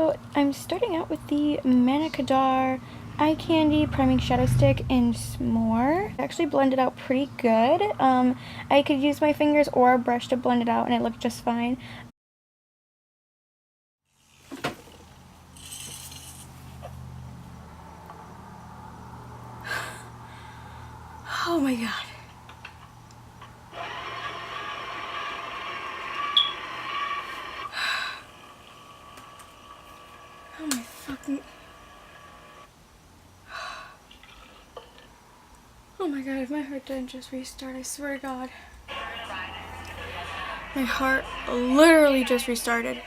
So I'm starting out with the Manicadar Eye Candy Priming Shadow Stick in S'more. I actually blended out pretty good. I could use my fingers or a brush to blend it out and it looked just fine. Oh my god. Oh my fucking... Oh my god, if my heart didn't just restart, I swear to god. My heart literally just restarted.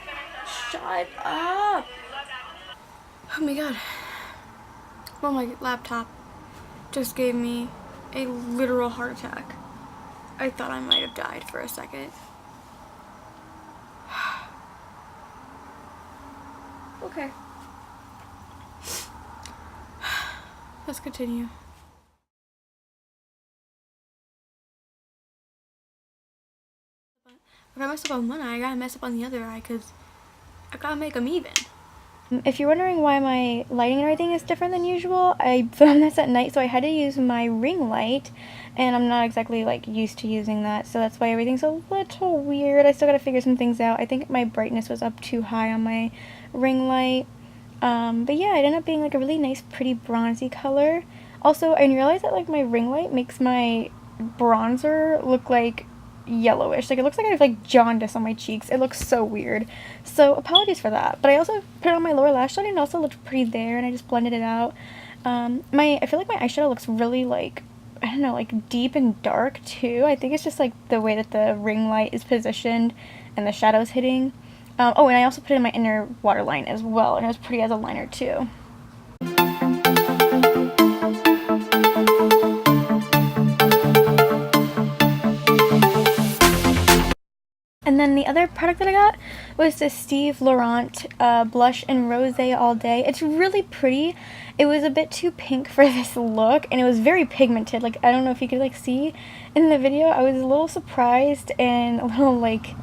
Shut up! Oh my god. Well, my laptop just gave me a literal heart attack. I thought I might have died for a second. Okay. Let's continue. If I mess up on one eye, I gotta mess up on the other eye because I gotta make them even. If you're wondering why my lighting and everything is different than usual, I filmed this at night, so I had to use my ring light, and I'm not exactly like used to using that, so that's why everything's a little weird. I still gotta figure some things out. I think my brightness was up too high on my ring light. But yeah, it ended up being like a really nice, pretty bronzy color. Also, I realized that like my ring light makes my bronzer look like yellowish. Like it looks like I have like jaundice on my cheeks. It looks so weird. So apologies for that. But I also put it on my lower lash line and it also looked pretty there and I just blended it out. I feel like my eyeshadow looks really like, I don't know, like deep and dark too. I think it's just like the way that the ring light is positioned and the shadow's hitting. Oh, and I also put it in my inner waterline as well, and it was pretty as a liner too. And then the other product that I got was the Steve Laurent Blush in Rosé All Day. It's really pretty. It was a bit too pink for this look, and it was very pigmented. Like, I don't know if you could like see in the video. I was a little surprised and a little like,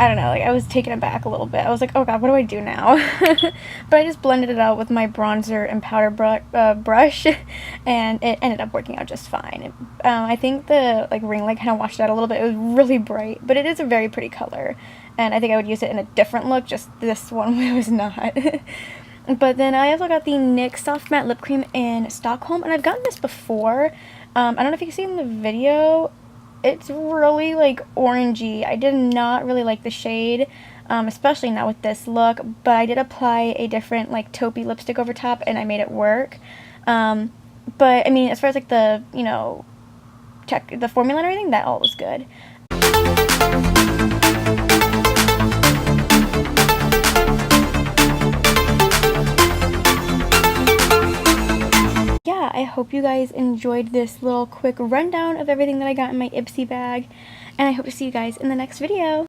I don't know, like I was taken aback a little bit. I was like, oh god, what do I do now? But I just blended it out with my bronzer and powder brush, and it ended up working out just fine. I think the like ring light kind of washed it out a little bit. It was really bright, but it is a very pretty color, and I think I would use it in a different look, just this one was not. But then I also got the NYX Soft Matte Lip Cream in Stockholm, and I've gotten this before. I don't know if you can see in the video. It's really like orangey. I did not really like the shade, especially not with this look, but I did apply a different like taupey lipstick over top and I made it work. But I mean, as far as like the, you know, the formula and everything, that all was good. Yeah, I hope you guys enjoyed this little quick rundown of everything that I got in my IPSY bag, and I hope to see you guys in the next video.